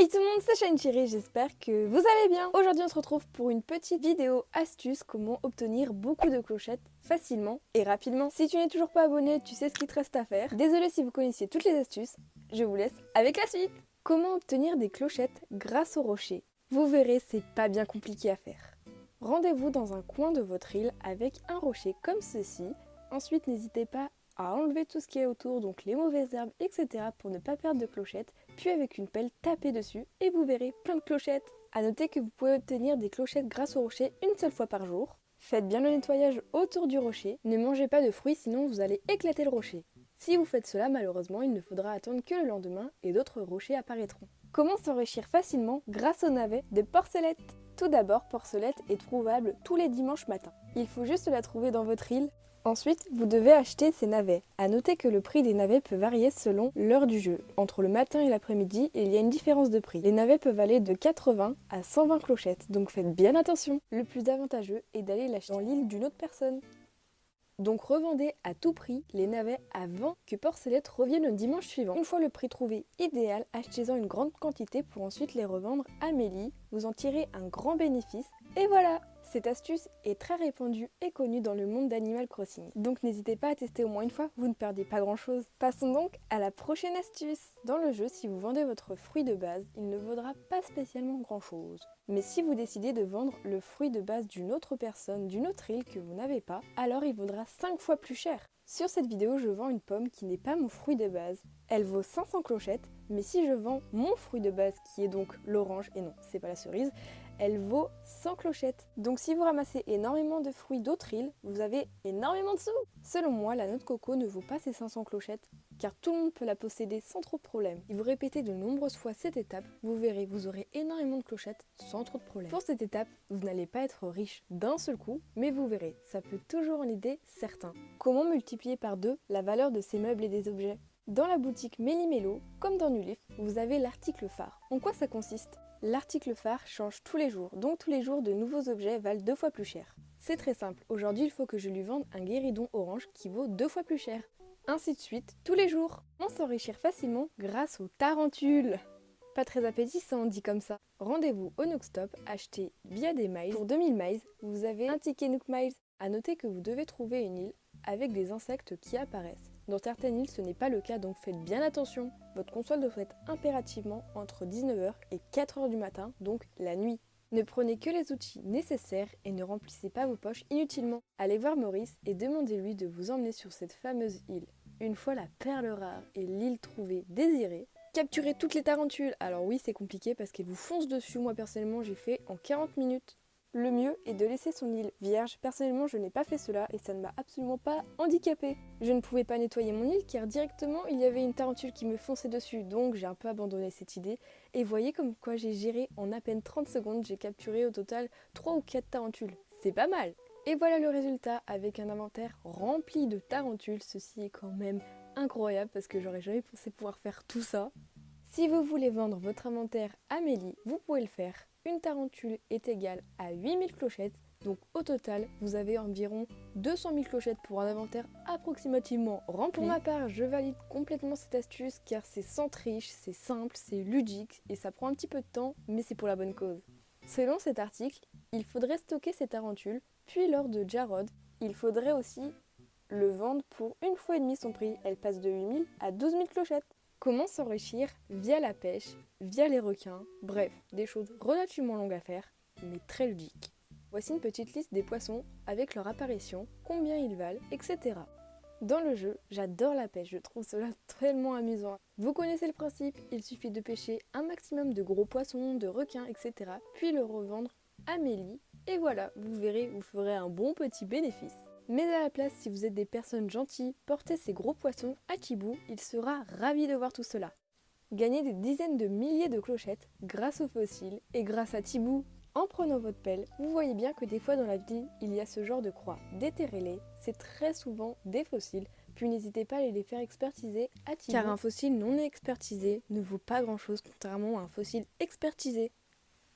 Hey tout le monde, c'est Shine, j'espère que vous allez bien. Aujourd'hui on se retrouve pour une petite vidéo astuce comment obtenir beaucoup de clochettes facilement et rapidement. Si tu n'es toujours pas abonné, tu sais ce qu'il te reste à faire. Désolée si vous connaissiez toutes les astuces, je vous laisse avec la suite. Comment obtenir des clochettes grâce au rocher? Vous verrez, c'est pas bien compliqué à faire. Rendez-vous dans un coin de votre île avec un rocher comme ceci. Ensuite n'hésitez pas à enlever tout ce qui est autour, donc les mauvaises herbes, etc. pour ne pas perdre de clochettes. Puis avec une pelle, tapez dessus et vous verrez plein de clochettes. A noter que vous pouvez obtenir des clochettes grâce au rocher une seule fois par jour. Faites bien le nettoyage autour du rocher. Ne mangez pas de fruits sinon vous allez éclater le rocher. Si vous faites cela, malheureusement, il ne faudra attendre que le lendemain et d'autres rochers apparaîtront. Comment s'enrichir facilement grâce au navet de Porcelette? Tout d'abord, Porcelette est trouvable tous les dimanches matins. Il faut juste la trouver dans votre île. Ensuite, vous devez acheter ces navets. A noter que le prix des navets peut varier selon l'heure du jeu. Entre le matin et l'après-midi, il y a une différence de prix. Les navets peuvent aller de 80 à 120 clochettes, donc faites bien attention. Le plus avantageux est d'aller l'acheter dans l'île d'une autre personne. Donc revendez à tout prix les navets avant que Porcelette revienne le dimanche suivant. Une fois le prix trouvé idéal, achetez-en une grande quantité pour ensuite les revendre à Mélie. Vous en tirez un grand bénéfice. Et voilà! Cette astuce est très répandue et connue dans le monde d'Animal Crossing. Donc n'hésitez pas à tester au moins une fois, vous ne perdez pas grand chose. Passons donc à la prochaine astuce. Dans le jeu, si vous vendez votre fruit de base, il ne vaudra pas spécialement grand chose. Mais si vous décidez de vendre le fruit de base d'une autre personne, d'une autre île que vous n'avez pas, alors il vaudra 5 fois plus cher. Sur cette vidéo, je vends une pomme qui n'est pas mon fruit de base. Elle vaut 500 clochettes, mais si je vends mon fruit de base, qui est donc l'orange, et non, c'est pas la cerise, elle vaut 100 clochettes. Donc si vous ramassez énormément de fruits d'autres îles, vous avez énormément de sous. Selon moi, la noix de coco ne vaut pas ces 500 clochettes, car tout le monde peut la posséder sans trop de problème. Si vous répétez de nombreuses fois cette étape, vous verrez, vous aurez énormément de clochettes sans trop de problème. Pour cette étape, vous n'allez pas être riche d'un seul coup, mais vous verrez, ça peut toujours en aider certains. Comment multiplier par 2 la valeur de ces meubles et des objets? Dans la boutique Méli-Mélo, comme dans Nulif, vous avez l'article phare. En quoi ça consiste? L'article phare change tous les jours, donc tous les jours de nouveaux objets valent 2 fois plus cher. C'est très simple, aujourd'hui il faut que je lui vende un guéridon orange qui vaut 2 fois plus cher. Ainsi de suite, tous les jours. On s'enrichir facilement grâce aux tarentules. Pas très appétissant dit comme ça. Rendez-vous au Nook Stop, achetez via des miles. Pour 2000 miles, vous avez un ticket Nook Miles. A noter que vous devez trouver une île avec des insectes qui apparaissent. Dans certaines îles, ce n'est pas le cas, donc faites bien attention. Votre console doit être impérativement entre 19h et 4h du matin, donc la nuit. Ne prenez que les outils nécessaires et ne remplissez pas vos poches inutilement. Allez voir Maurice et demandez-lui de vous emmener sur cette fameuse île. Une fois la perle rare et l'île trouvée désirée, capturez toutes les tarentules. Alors oui, c'est compliqué parce qu'elles vous foncent dessus. Moi personnellement, j'ai fait en 40 minutes. Le mieux est de laisser son île vierge. Personnellement, je n'ai pas fait cela et ça ne m'a absolument pas handicapée. Je ne pouvais pas nettoyer mon île car directement il y avait une tarentule qui me fonçait dessus, donc j'ai un peu abandonné cette idée. Et voyez comme quoi j'ai géré en à peine 30 secondes, j'ai capturé au total 3 ou 4 tarentules. C'est pas mal! Et voilà le résultat avec un inventaire rempli de tarentules. Ceci est quand même incroyable parce que j'aurais jamais pensé pouvoir faire tout ça. Si vous voulez vendre votre inventaire à Mélie, vous pouvez le faire. Une tarentule est égale à 8000 clochettes, donc au total, vous avez environ 200 000 clochettes pour un inventaire approximativement rempli. Pour ma part, je valide complètement cette astuce car c'est sans triche, c'est simple, c'est ludique et ça prend un petit peu de temps, mais c'est pour la bonne cause. Selon cet article, il faudrait stocker ces tarentules, puis lors de Jarod, il faudrait aussi le vendre pour 1,5 fois son prix. Elle passe de 8000 à 12 000 clochettes. Comment s'enrichir via la pêche, via les requins, bref, des choses relativement longues à faire, mais très ludiques. Voici une petite liste des poissons avec leur apparition, combien ils valent, etc. Dans le jeu, j'adore la pêche, je trouve cela tellement amusant. Vous connaissez le principe, il suffit de pêcher un maximum de gros poissons, de requins, etc. Puis le revendre à Mélie, et voilà, vous verrez, vous ferez un bon petit bénéfice. Mais à la place, si vous êtes des personnes gentilles, portez ces gros poissons à Kibou, il sera ravi de voir tout cela. Gagnez des dizaines de milliers de clochettes grâce aux fossiles et grâce à Tibou. En prenant votre pelle, vous voyez bien que des fois dans la vie, il y a ce genre de croix. Déterrez-les, c'est très souvent des fossiles, puis n'hésitez pas à les faire expertiser à Tibou. Car un fossile non expertisé ne vaut pas grand chose contrairement à un fossile expertisé.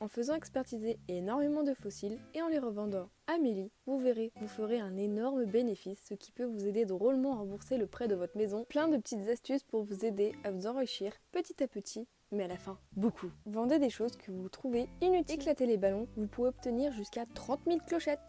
En faisant expertiser énormément de fossiles et en les revendant à Mélie, vous verrez, vous ferez un énorme bénéfice, ce qui peut vous aider drôlement à rembourser le prêt de votre maison. Plein de petites astuces pour vous aider à vous enrichir petit à petit mais à la fin, beaucoup. Vendez des choses que vous trouvez inutiles. Éclatez les ballons, vous pouvez obtenir jusqu'à 30 000 clochettes.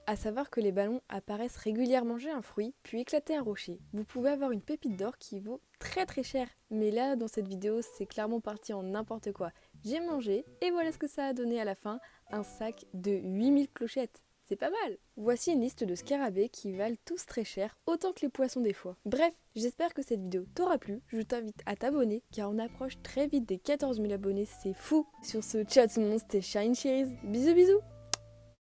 À savoir que les ballons apparaissent régulièrement. Manger un fruit, puis éclater un rocher. Vous pouvez avoir une pépite d'or qui vaut très cher. Mais là, dans cette vidéo, c'est clairement parti en n'importe quoi. J'ai mangé, et voilà ce que ça a donné à la fin, un sac de 8000 clochettes. C'est pas mal. Voici une liste de scarabées qui valent tous très cher, autant que les poissons des fois. Bref, j'espère que cette vidéo t'aura plu. Je t'invite à t'abonner, car on approche très vite des 14 000 abonnés, c'est fou. Sur ce, ciao tout le monde, c'était Shine Cherries. Bisous bisous.